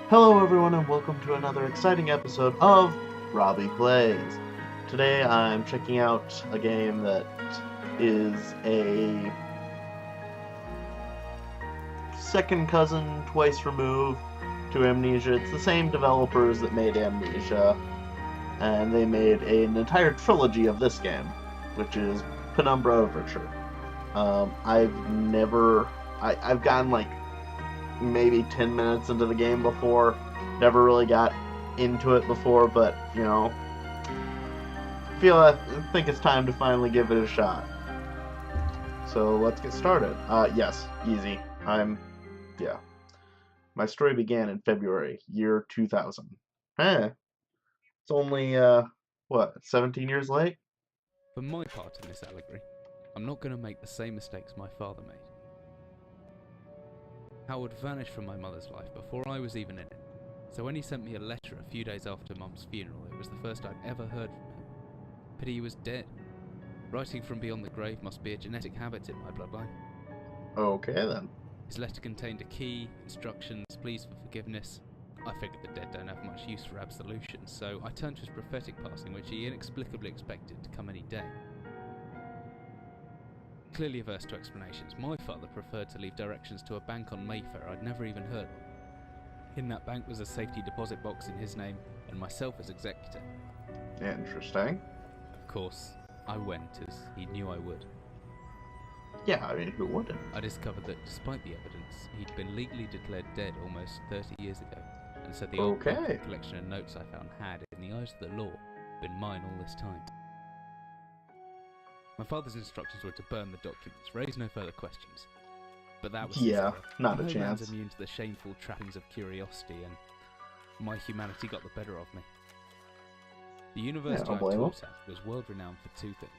Hello, everyone, and welcome to another exciting episode of Robbie Plays. Today I'm checking out a game that is a second cousin, twice removed to Amnesia. It's the same developers that made Amnesia, and they made an entire trilogy of this game, which is Penumbra Overture. I've gotten like maybe 10 minutes into the game before. Never really got into it before, but, I think it's time to finally give it a shot. So let's get started. Yes, easy. My story began in February, year 2000. It's only, 17 years late? For my part in this allegory, I'm not going to make the same mistakes my father made. Howard vanished from my mother's life before I was even in it, so when he sent me a letter a few days after Mum's funeral, it was the first I'd ever heard from him. Pity he was dead. Writing from beyond the grave must be a genetic habit in my bloodline. Okay, then. His letter contained a key, instructions, pleas for forgiveness. I figured the dead don't have much use for absolution, so I turned to his prophetic passing, which he inexplicably expected to come any day. Clearly averse to explanations, my father preferred to leave directions to a bank on Mayfair I'd never even heard of. In that bank was a safety deposit box in his name, and myself as executor. Interesting. Of course, I went, as he knew I would. Yeah, I mean, who wouldn't? I discovered that despite the evidence, he'd been legally declared dead almost 30 years ago, and so the old collection of notes I found had, in the eyes of the law, been mine all this time. My father's instructions were to burn the documents, raise no further questions. But that was not a no chance. man's immune to the shameful trappings of curiosity, and my humanity got the better of me. The university I taught at was world renowned for two things: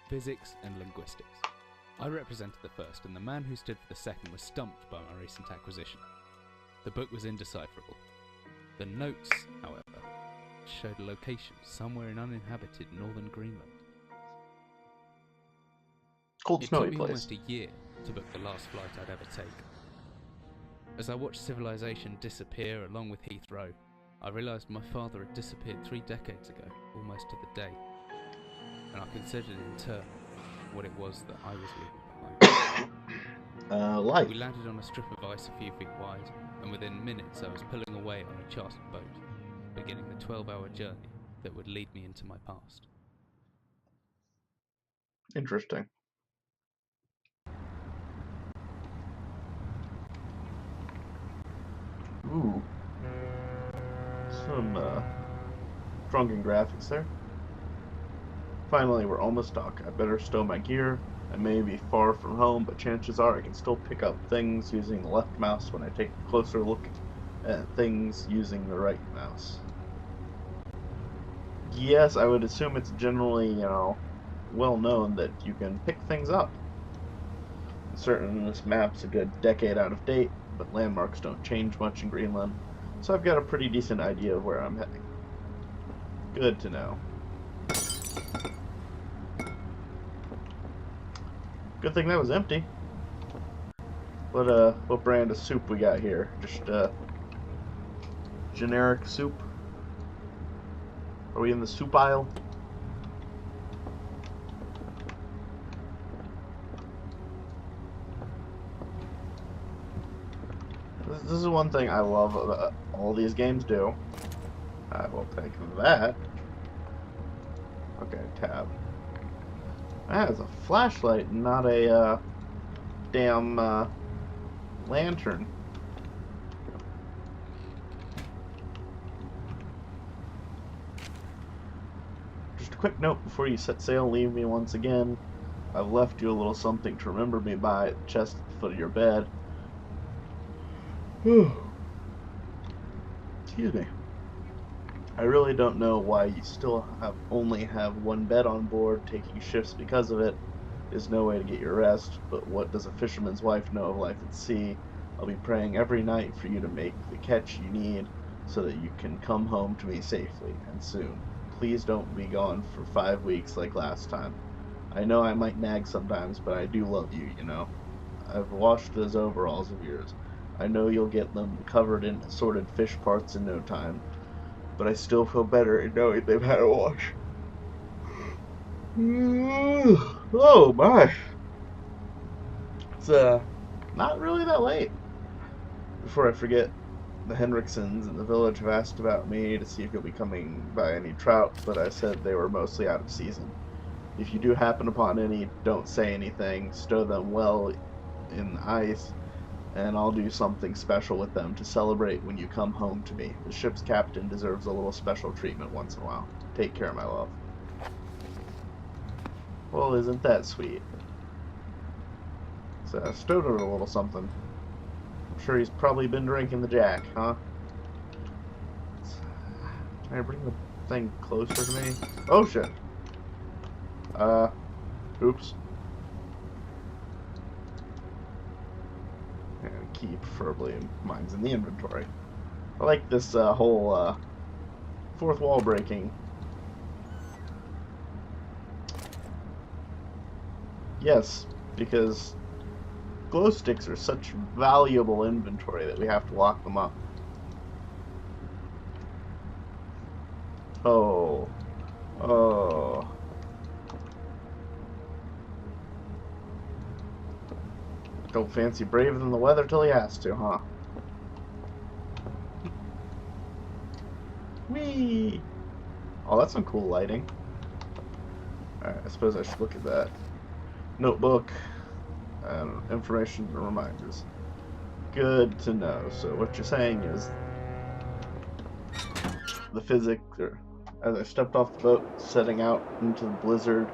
physics and linguistics. I represented the first, and the man who stood for the second was stumped by my recent acquisition. The book was indecipherable. The notes, however, showed a location somewhere in uninhabited northern Greenland. Cold, snowy place. It took me almost a year to book the last flight I'd ever take. As I watched civilization disappear along with Heathrow, I realised my father had disappeared 3 decades ago, almost to the day, and I considered in turn what it was that I was leaving behind. Life. We landed on a strip of ice a few feet wide, and within minutes I was pulling away on a chartered boat, beginning the 12-hour journey that would lead me into my past. Interesting. Ooh. Some, drunken graphics there. Finally, we're almost stuck. I better stow my gear. I may be far from home, but chances are I can still pick up things using the left mouse when I take a closer look at things using the right mouse. Yes, I would assume it's generally, well known that you can pick things up. Certainly, this map's a good decade out of date, but landmarks don't change much in Greenland, so I've got a pretty decent idea of where I'm heading. Good to know. Good thing that was empty. What brand of soup we got here? Just, generic soup? Are we in the soup aisle? This is one thing I love about all these games do. I will take that. Okay, tab. That is a flashlight, not a damn lantern. Just a quick note before you set sail, leave me once again. I've left you a little something to remember me by at the chest at the foot of your bed. Excuse me. I really don't know why you still only have one bed on board. Taking shifts because of it is no way to get your rest, but what does a fisherman's wife know of life at sea? I'll be praying every night for you to make the catch you need so that you can come home to me safely, and soon. Please don't be gone for 5 weeks like last time. I know I might nag sometimes, but I do love you, I've washed those overalls of yours. I know you'll get them covered in assorted fish parts in no time, but I still feel better in knowing they've had a wash. Oh my. It's not really that late. Before I forget, the Henriksons in the village have asked about me to see if you'll be coming by any trout, but I said they were mostly out of season. If you do happen upon any, don't say anything, stow them well in the ice, and I'll do something special with them to celebrate when you come home to me. The ship's captain deserves a little special treatment once in a while. Take care, my love. Well, isn't that sweet? So I stowed her a little something. I'm sure he's probably been drinking the Jack, huh? Can I bring the thing closer to me? Oh shit. Oops. And key, preferably. Mine's in the inventory. I like this whole fourth wall breaking. Yes, because glow sticks are such valuable inventory that we have to lock them up. Oh. Oh. Don't fancy braving the weather till he has to, huh? Whee! Oh, that's some cool lighting. Alright, I suppose I should look at that. Notebook. Information and reminders. Good to know. So what you're saying is the physics, or as I stepped off the boat, setting out into the blizzard.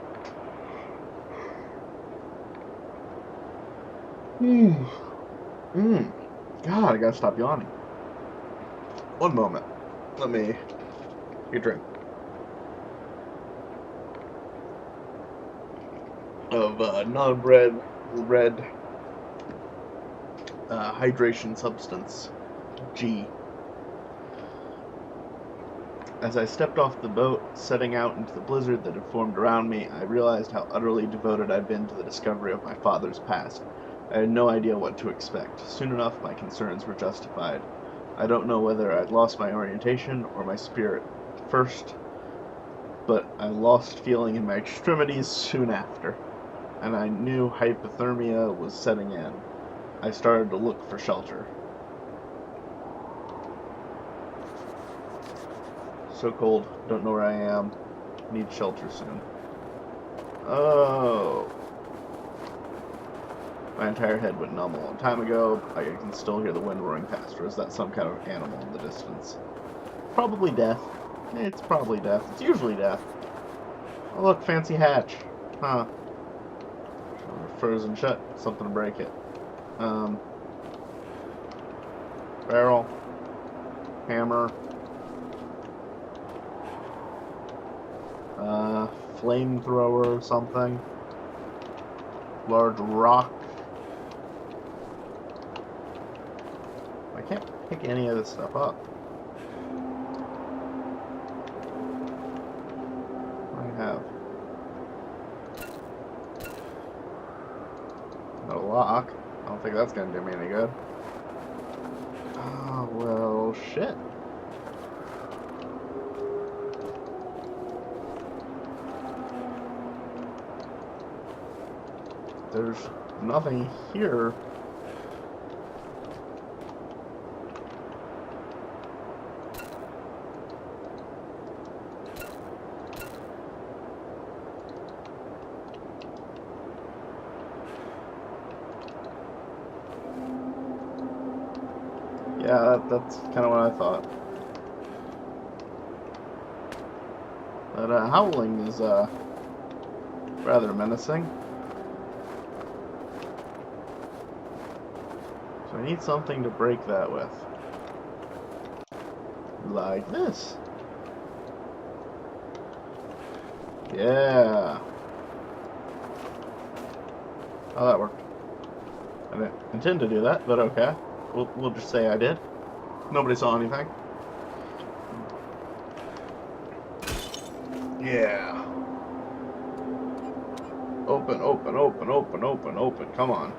God, I gotta stop yawning. One moment. Let me get a drink of non-red hydration substance, G. As I stepped off the boat, setting out into the blizzard that had formed around me, I realized how utterly devoted I'd been to the discovery of my father's past. I had no idea what to expect. Soon enough, my concerns were justified. I don't know whether I'd lost my orientation or my spirit first, but I lost feeling in my extremities soon after, and I knew hypothermia was setting in. I started to look for shelter. So cold, don't know where I am. Need shelter soon. Oh. My entire head went numb a long time ago. I can still hear the wind roaring past, or is that some kind of animal in the distance? Probably death. It's probably death. It's usually death. Oh look, fancy hatch. Huh. Frozen shut. Something to break it. Barrel. Hammer. Flamethrower or something. Large rock. I can't pick any of this stuff up. What do I have? No lock. I don't think that's gonna do me any good. Oh, well, shit. There's nothing here. Yeah, that's kind of what I thought. But howling is rather menacing. So I need something to break that with. Like this. Yeah. Oh, that worked. I didn't intend to do that, but okay. We'll just say I did. Nobody saw anything. Yeah. Open, open, open, open, open, open. Come on.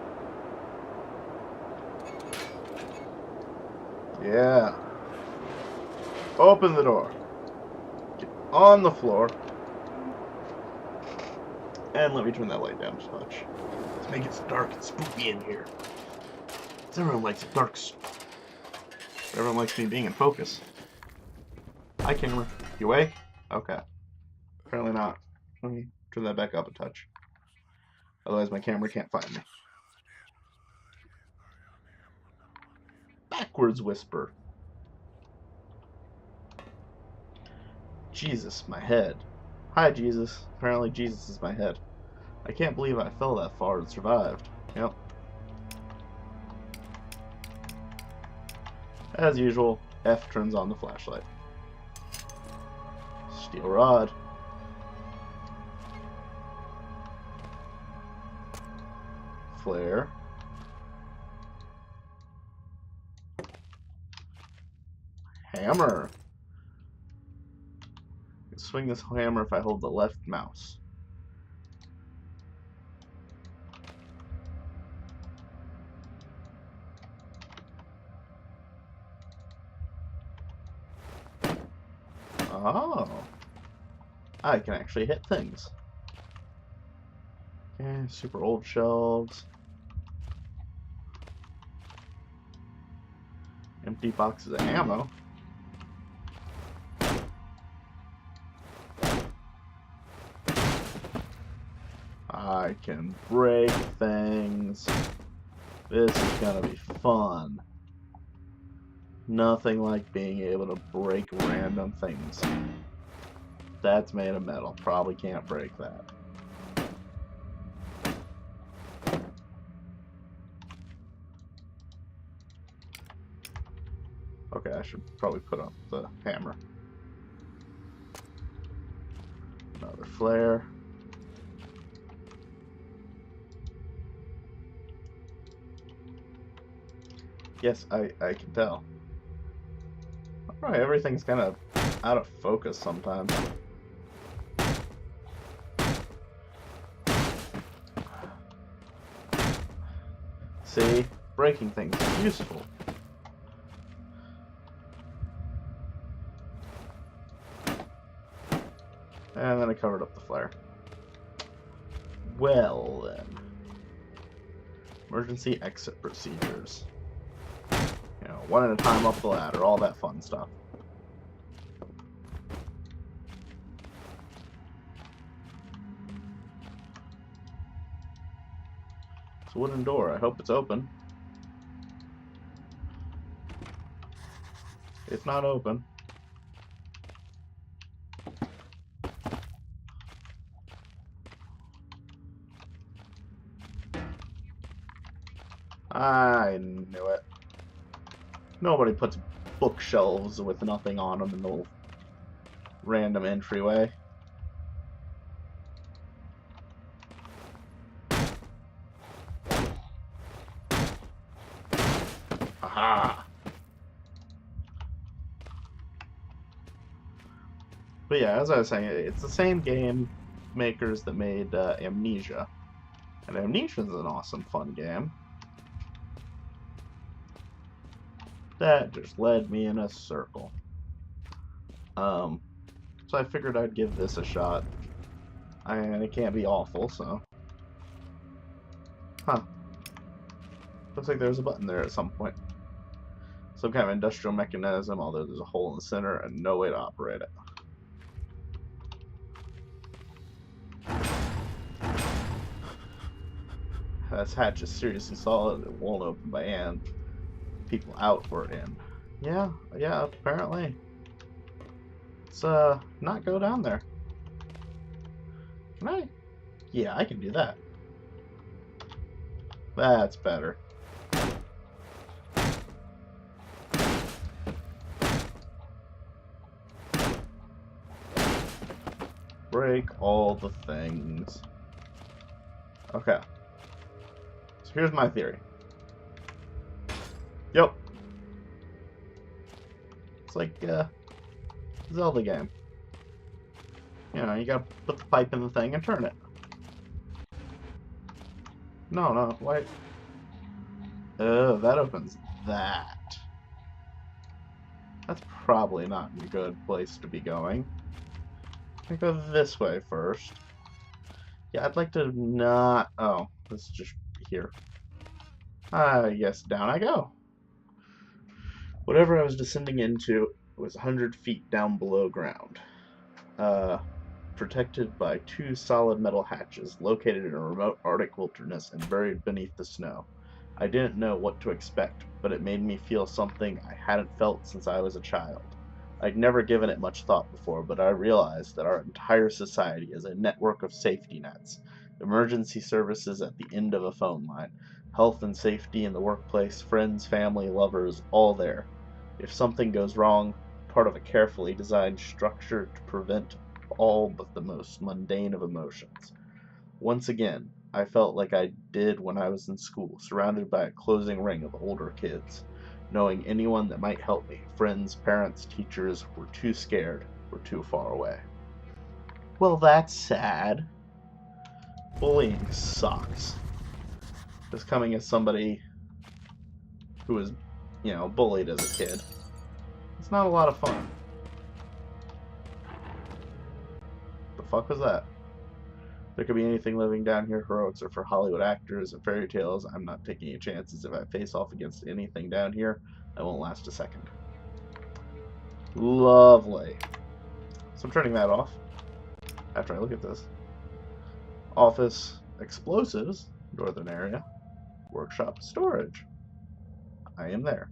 Yeah. Open the door. Get on the floor. And let me turn that light down just a touch. Let's make it dark and spooky in here. Everyone likes it dark. Everyone likes me being in focus. Hi, camera. You awake? Okay. Apparently not. Let me turn that back up a touch. Otherwise my camera can't find me. Backwards whisper. Jesus, my head. Hi, Jesus. Apparently Jesus is my head. I can't believe I fell that far and survived. Yep. As usual, F turns on the flashlight. Steel rod. Flare. Hammer. I can swing this hammer if I hold the left mouse. Oh. I can actually hit things. Okay, super old shelves. Empty boxes of ammo. I can break things. This is gonna be fun. Nothing like being able to break random things. That's made of metal. Probably can't break that. Okay, I should probably put up the hammer. Another flare. Yes, I can tell. Alright, everything's kind of out of focus sometimes. See? Breaking things is useful. And then I covered up the flare. Well then. Emergency exit procedures. You know, one at a time up the ladder, all that fun stuff. It's a wooden door. I hope it's open. It's not open. I knew it. Nobody puts bookshelves with nothing on them in the random entryway. Aha! But yeah, as I was saying, it's the same game makers that made Amnesia. And Amnesia is an awesome, fun game. That just led me in a circle. So I figured I'd give this a shot. And it can't be awful, so... Huh. Looks like there's a button there at some point. Some kind of industrial mechanism, although there's a hole in the center and no way to operate it. This hatch is seriously solid. It won't open by hand. People out or in. Yeah, apparently. Let's not go down there. Can I? Yeah, I can do that. That's better. Break all the things. Okay. So here's my theory. Yep. It's like a Zelda game. You know, you gotta put the pipe in the thing and turn it. No, wait. Oh, that opens that. That's probably not a good place to be going. I go this way first. Yeah, I'd like to not... Oh, let's just here. Yes, down I go. Whatever I was descending into was 100 feet down below ground. Protected by two solid metal hatches located in a remote Arctic wilderness and buried beneath the snow. I didn't know what to expect, but it made me feel something I hadn't felt since I was a child. I'd never given it much thought before, but I realized that our entire society is a network of safety nets, emergency services at the end of a phone line, health and safety in the workplace, friends, family, lovers, all there. If something goes wrong, part of a carefully designed structure to prevent all but the most mundane of emotions. Once again, I felt like I did when I was in school, surrounded by a closing ring of older kids. Knowing anyone that might help me, friends, parents, teachers, were too scared, were too far away. Well, that's sad. Bullying sucks. Just coming as somebody who was, bullied as a kid. It's not a lot of fun. The fuck was that? There could be anything living down here. Heroics are for Hollywood actors and fairy tales. I'm not taking any chances. If I face off against anything down here, I won't last a second. Lovely. So I'm turning that off after I look at this. Office, explosives, northern area. Workshop, storage. I am there.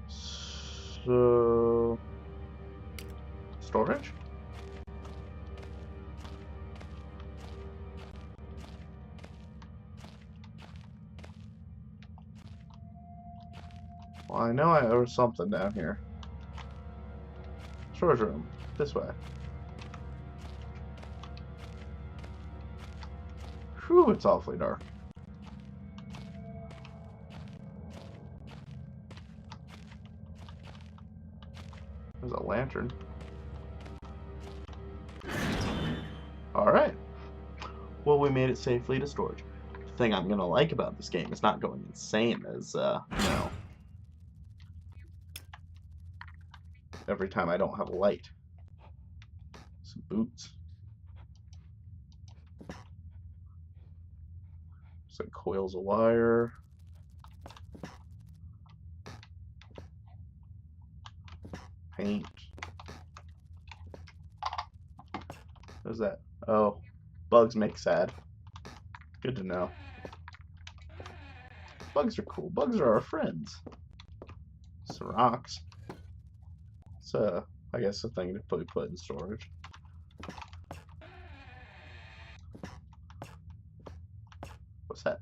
So... storage? Well, I know there was something down here. Storage room. This way. Whew, it's awfully dark. There's a lantern. Alright. Well, we made it safely to storage. The thing I'm going to like about this game is not going insane as, every time I don't have a light. Some boots. Some coils of wire. Paint. What's that? Oh, bugs make sad. Good to know. Bugs are cool. Bugs are our friends. Some rocks. So, I guess a thing to put in storage. What's that?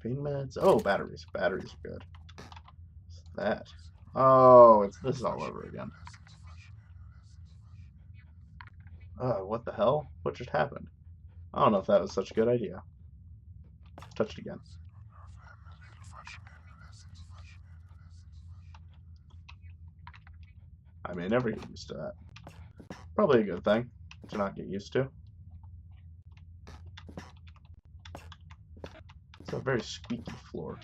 Pain meds? Oh, batteries. Batteries are good. What's that? Oh, this is all over again. Oh, what the hell? What just happened? I don't know if that was such a good idea. Touch it again. I may never get used to that. Probably a good thing to not get used to. It's a very squeaky floor.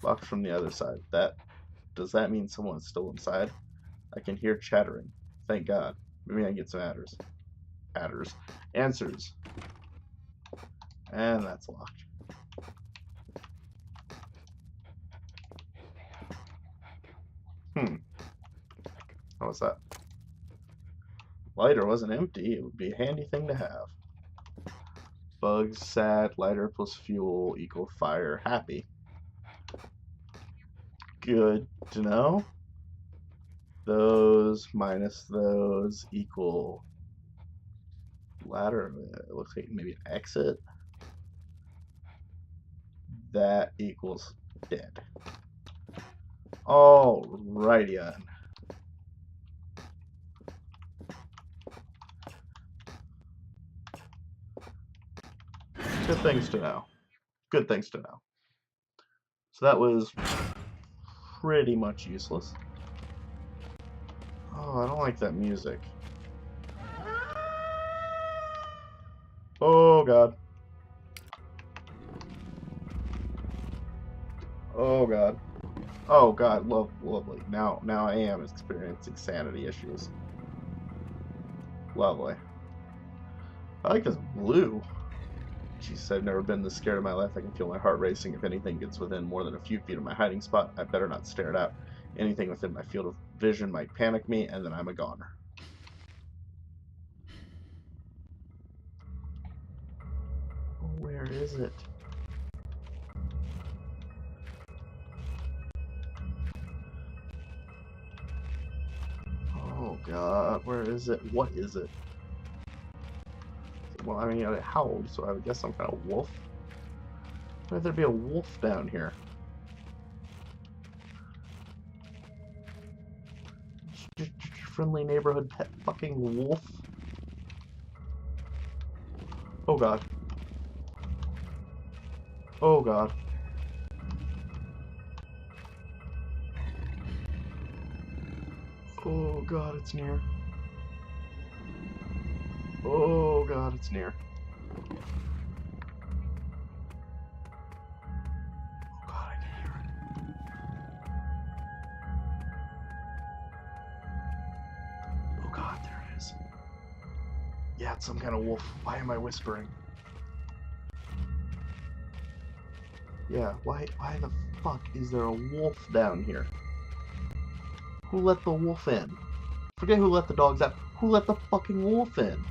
Locked from the other side. Does that mean someone's still inside? I can hear chattering. Thank God. Maybe I can get some answers. And that's locked. What was that? Lighter wasn't empty. It would be a handy thing to have. Bugs, sad, lighter plus fuel equal fire, happy. Good to know. Those minus those equal ladder. It looks like maybe an exit. That equals dead. Alrighty then. Good things to know. Good things to know. So that was pretty much useless. Oh, I don't like that music. Oh, God. Oh god. Oh god, lovely. Now I am experiencing sanity issues. Lovely. I like this blue. Jesus, I've never been this scared in my life. I can feel my heart racing. If anything gets within more than a few feet of my hiding spot, I better not stare it out. Anything within my field of vision might panic me, and then I'm a goner. Where is it? Oh god, where is it? What is it? Well, I mean, it howled, so I would guess some kind of wolf. Why would there be a wolf down here? Just friendly neighborhood pet fucking wolf. Oh god. Oh god. Oh god, it's near. Oh god, it's near. Oh god, I can hear it. Oh god, there it is. Yeah, it's some kind of wolf. Why am I whispering? Yeah, why the fuck is there a wolf down here? Who let the wolf in? Forget who let the dogs out. Who let the fucking wolf in?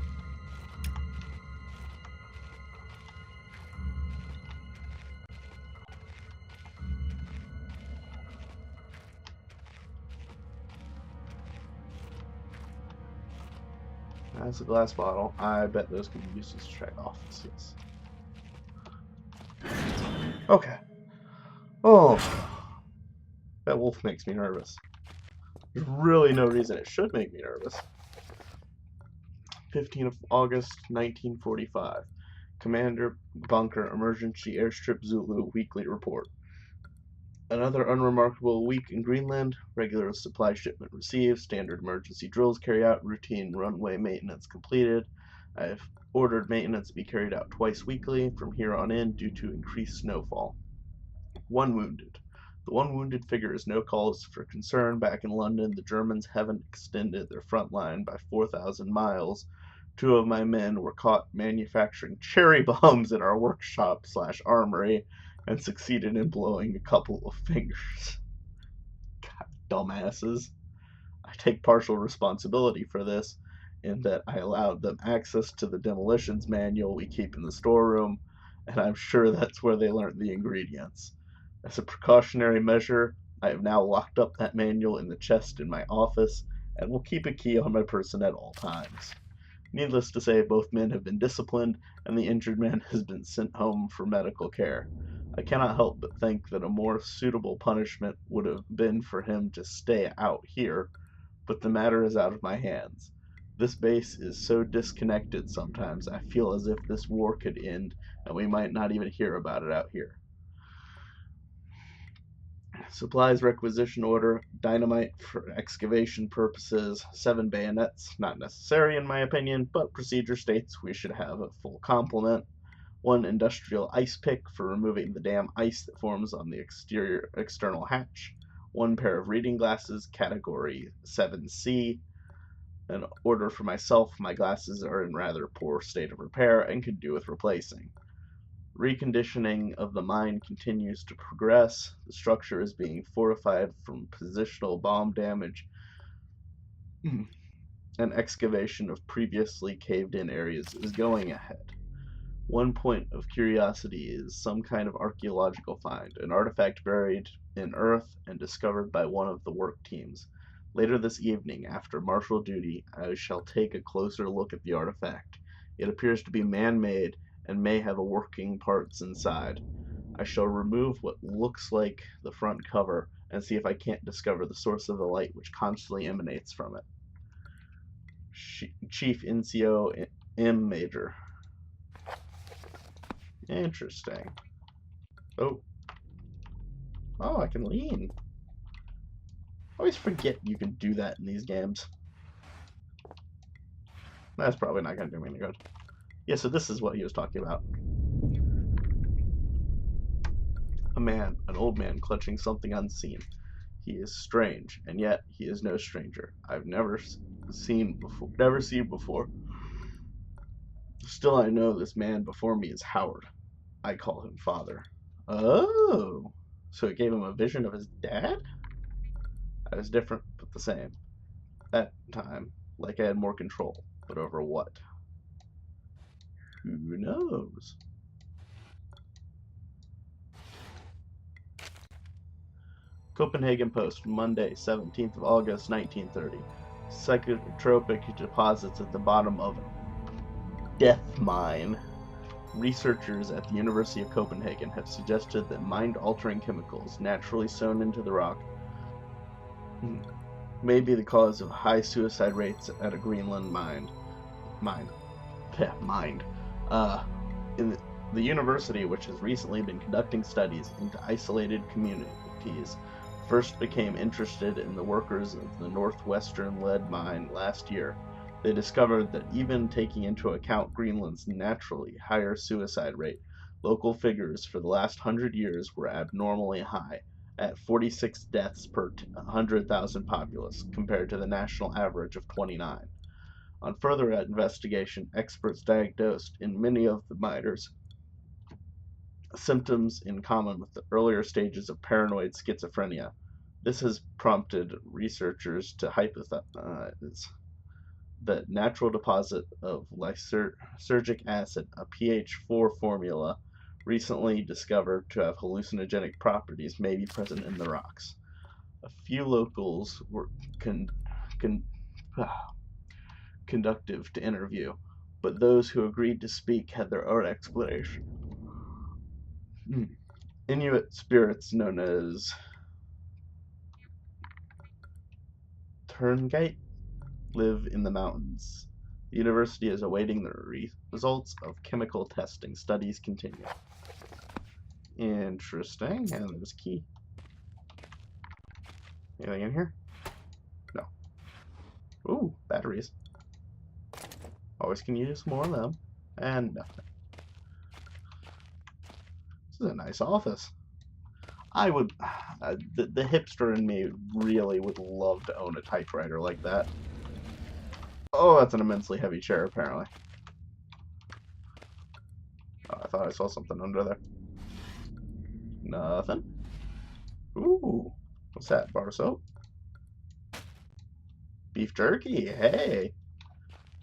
That's a glass bottle. I bet those could be used as check offices. Okay. Oh. That wolf makes me nervous. There's really no reason it should make me nervous. 15th of August, 1945. Commander Bunker, Emergency Airstrip Zulu, Weekly Report. Another unremarkable week in Greenland. Regular supply shipment received. Standard emergency drills carried out. Routine runway maintenance completed. I have ordered maintenance to be carried out twice weekly from here on in due to increased snowfall. 1 wounded. The 1 wounded figure is no cause for concern. Back in London, the Germans haven't extended their front line by 4,000 miles. 2 of my men were caught manufacturing cherry bombs in our workshop/armory and succeeded in blowing a couple of fingers. God, dumbasses. I take partial responsibility for this in that I allowed them access to the demolitions manual we keep in the storeroom, and I'm sure that's where they learned the ingredients. As a precautionary measure, I have now locked up that manual in the chest in my office and will keep a key on my person at all times. Needless to say, both men have been disciplined, and the injured man has been sent home for medical care. I cannot help but think that a more suitable punishment would have been for him to stay out here, but the matter is out of my hands. This base is so disconnected sometimes, I feel as if this war could end, and we might not even hear about it out here. Supplies requisition order, dynamite for excavation purposes, 7 bayonets, not necessary in my opinion, but procedure states we should have a full complement. 1 industrial ice pick for removing the damn ice that forms on the external hatch. 1 pair of reading glasses, category 7C. An order for myself, my glasses are in rather poor state of repair and could do with replacing. Reconditioning of the mine continues to progress. The structure is being fortified from positional bomb damage and excavation of previously caved-in areas is going ahead. 1 point of curiosity is some kind of archaeological find, an artifact buried in earth and discovered by one of the work teams. Later this evening, after martial duty, I shall take a closer look at the artifact. It appears to be man-made and may have a working parts inside. I shall remove what looks like the front cover and see if I can't discover the source of the light which constantly emanates from it. Chief NCO M. Major. Interesting. Oh, I can lean. I always forget you can do that in these games. That's probably not going to do me any good. Yeah, so this is what he was talking about. man, an old man clutching something unseen. He is strange, and yet he is no stranger. I've never seen before. Still, I know this man before me is Howard. I call him father. Oh, so it gave him a vision of his dad? I was different, but the same. That time, like I had more control, but over what? Who knows? Copenhagen Post, Monday, 17th of August, 1930. Psychotropic deposits at the bottom of Death Mine. Researchers at the University of Copenhagen have suggested that mind-altering chemicals naturally sewn into the rock may be the cause of high suicide rates at a Greenland mine. In the university, which has recently been conducting studies into isolated communities, first became interested in the workers of the northwestern lead mine last year. They discovered that even taking into account Greenland's naturally higher suicide rate, local figures for the last 100 years were abnormally high, at 46 deaths per 100,000 populace, compared to the national average of 29. On further investigation, experts diagnosed in many of the miners symptoms in common with the earlier stages of paranoid schizophrenia. This has prompted researchers to hypothesize that natural deposit of lysergic acid, a pH 4 formula recently discovered to have hallucinogenic properties, may be present in the rocks. A few locals were conductive to interview, but those who agreed to speak had their own explanation. Inuit spirits known as Terngate live in the mountains. The university is awaiting the results of chemical testing. Studies continue. Interesting. And there's a key. Anything in here? No. Ooh, batteries. Always can use more of them. And nothing. This is a nice office. I would... the hipster in me really would love to own a typewriter like that. Oh, that's an immensely heavy chair, apparently. Oh, I thought I saw something under there. Nothing. Ooh. What's that? Bar soap? Beef jerky. Hey.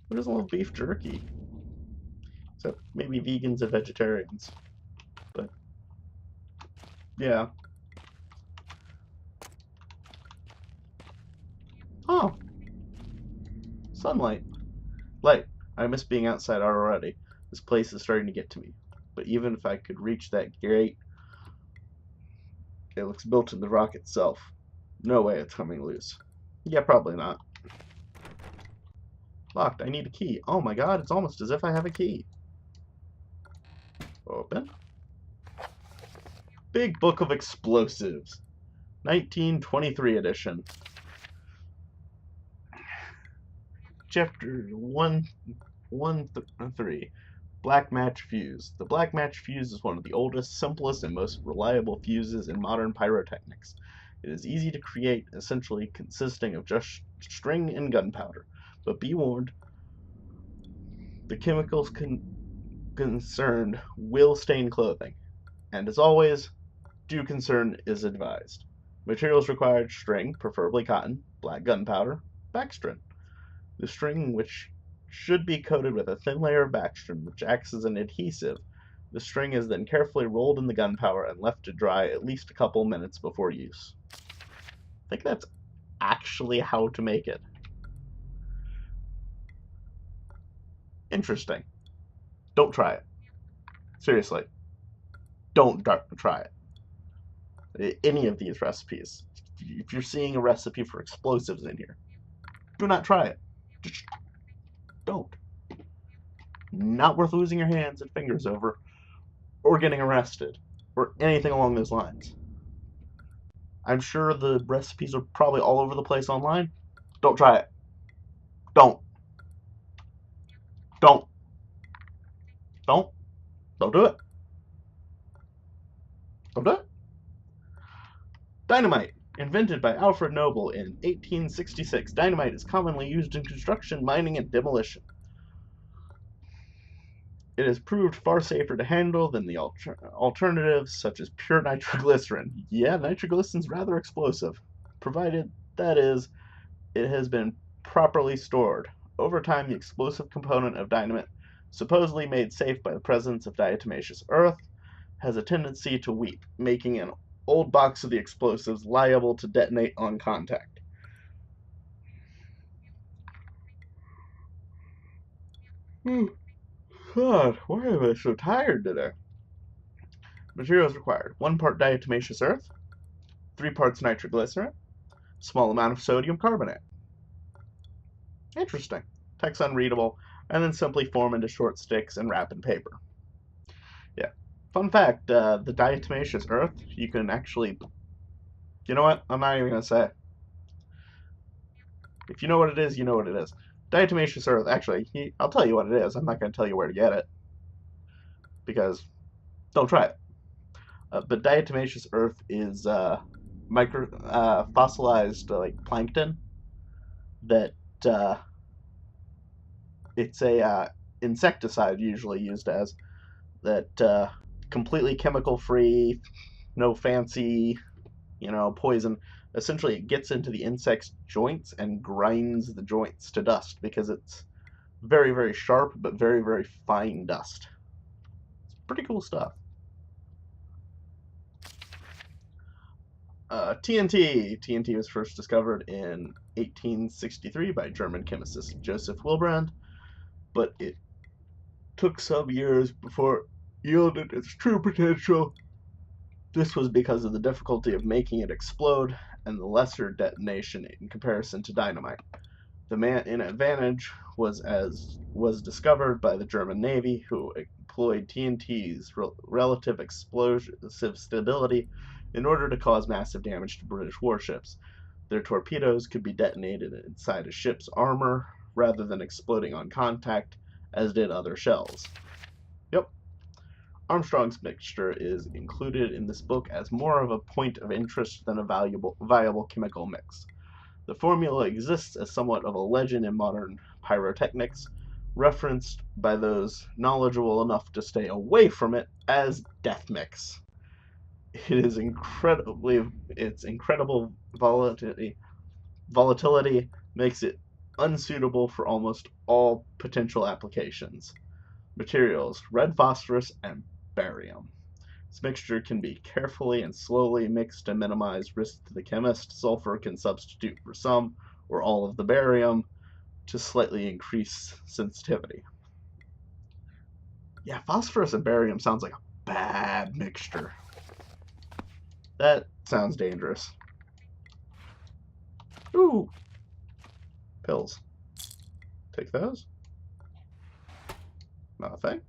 Who doesn't love beef jerky? Except maybe vegans and vegetarians. But, yeah. Oh. Sunlight. Light. I miss being outside already. This place is starting to get to me. But even if I could reach that gate, it looks built in the rock itself. No way it's coming loose. Yeah, probably not. Locked. I need a key. Oh my god, it's almost as if I have a key. Open. Big Book of Explosives. 1923 edition. Chapter 1-3. Black Match Fuse. The Black Match Fuse is one of the oldest, simplest, and most reliable fuses in modern pyrotechnics. It is easy to create, essentially consisting of just string and gunpowder. But be warned, the chemicals concerned will stain clothing. And as always, due concern is advised. Materials required: string, preferably cotton, black gunpowder, backstrin. The string, which should be coated with a thin layer of backstrin, which acts as an adhesive. The string is then carefully rolled in the gunpowder and left to dry at least a couple minutes before use. I think that's actually how to make it. Interesting. Don't try it. Seriously. Don't try it. Any of these recipes. If you're seeing a recipe for explosives in here, do not try it. Just don't. Not worth losing your hands and fingers over, or getting arrested, or anything along those lines. I'm sure the recipes are probably all over the place online. Don't try it. Don't. Don't. Don't. Don't do it. Don't do it. Dynamite. Invented by Alfred Noble in 1866, dynamite is commonly used in construction, mining, and demolition. It has proved far safer to handle than the alternatives, such as pure nitroglycerin. Yeah, nitroglycerin's rather explosive, provided, that is, it has been properly stored. Over time, the explosive component of dynamite, supposedly made safe by the presence of diatomaceous earth, has a tendency to weep, making an old box of the explosives liable to detonate on contact. God, why am I so tired today? Materials required: 1 part diatomaceous earth, 3 parts nitroglycerin, small amount of sodium carbonate. Interesting. Text unreadable, and then simply form into short sticks and wrap in paper. Yeah. Fun fact, the diatomaceous earth, you can actually... You know what? I'm not even going to say it. If you know what it is, you know what it is. Diatomaceous earth, actually, I'll tell you what it is. I'm not going to tell you where to get it. Because, don't try it. But diatomaceous earth is fossilized plankton that it's a insecticide usually used as that completely chemical free, no fancy, poison. Essentially, it gets into the insect's joints and grinds the joints to dust because it's very, very sharp but very, very fine dust. It's pretty cool stuff. TNT. TNT was first discovered in 1863 by German chemist Joseph Wilbrand, but it took some years before it yielded its true potential. This was because of the difficulty of making it explode and the lesser detonation in comparison to dynamite. The main advantage was discovered by the German Navy, who employed TNT's relative explosive stability in order to cause massive damage to British warships. Their torpedoes could be detonated inside a ship's armor rather than exploding on contact, as did other shells. Yep. Armstrong's mixture is included in this book as more of a point of interest than a viable chemical mix. The formula exists as somewhat of a legend in modern pyrotechnics, referenced by those knowledgeable enough to stay away from it as death mix. Its incredible volatility makes it unsuitable for almost all potential applications. Materials: red phosphorus and barium. This mixture can be carefully and slowly mixed to minimize risk to the chemist. Sulfur can substitute for some or all of the barium to slightly increase sensitivity. Yeah, phosphorus and barium sounds like a bad mixture. That sounds dangerous. Ooh! Pills. Take those. Nothing.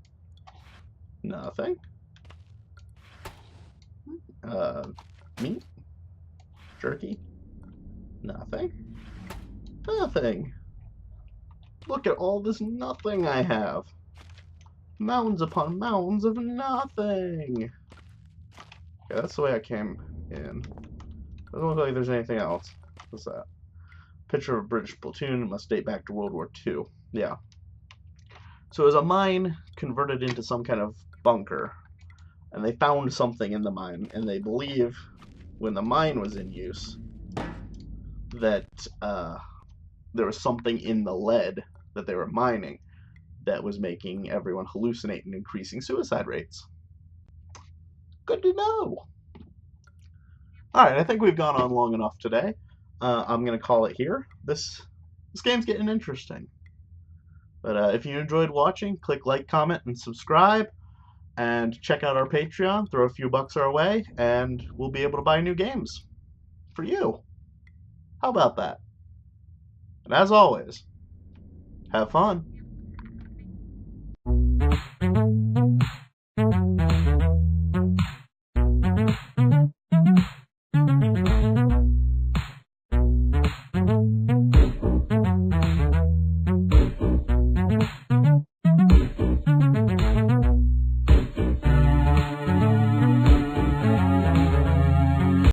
Nothing. Meat? Jerky? Nothing. Nothing. Look at all this nothing I have. Mounds upon mounds of nothing. Okay, that's the way I came in. Doesn't look like there's anything else. What's that? Picture of a British platoon. Must date back to World War II. Yeah. So it was a mine converted into some kind of bunker. And they found something in the mine. And they believe when the mine was in use that there was something in the lead that they were mining that was making everyone hallucinate and increasing suicide rates. Good to know. Alright, I think we've gone on long enough today. I'm going to call it here. This game's getting interesting. But if you enjoyed watching, click like, comment, and subscribe. And check out our Patreon. Throw a few bucks our way, and we'll be able to buy new games for you. How about that? And as always, have fun.